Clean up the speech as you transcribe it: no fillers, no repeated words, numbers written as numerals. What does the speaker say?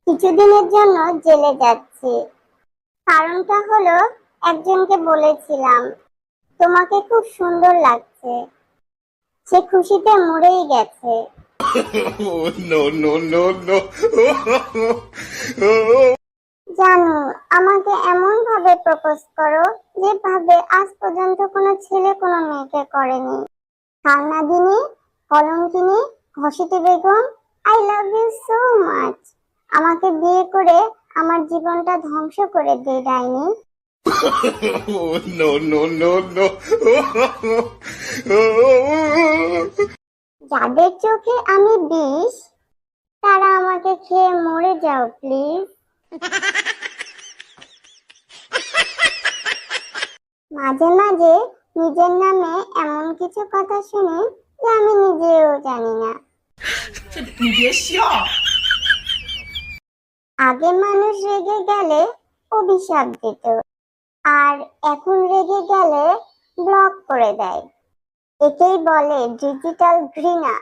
কিছুদিনের জন্য জেলে যাচ্ছি। কারণটা হলো, একজনকে বলেছিলাম তোমাকে খুব সুন্দর লাগছে। সে খুশিতে মরেই গেছে। Oh, no, no, no, no. জানো, আমাকে এমন ভাবে প্রপোজ করো যেভাবে আজ পর্যন্ত কোনো ছেলে কোনো মেয়েকে করেনি। কালনাগিনী, কলঙ্কিনী, Ghaseti Begum, I love you so much. আমাকে বিয়ে করে আমার জীবনটা ধ্বংস করে দিয়ে ডাইনি। Oh, no, no, no, no. যাদের চোখে আমি বিষ, তারা আমাকে খেয়ে মরে যাও প্লিজ। মাঝে মাঝে নিজের নামে এমন কিছু কথা শুনি যে আমি নিজেও জানি না। আগে মানুষ রেগে গেলে অভিশাপ দিত, আর এখন রেগে গেলে ব্লক করে দেয়। একেই বলে ডিজিটাল ঘৃণা।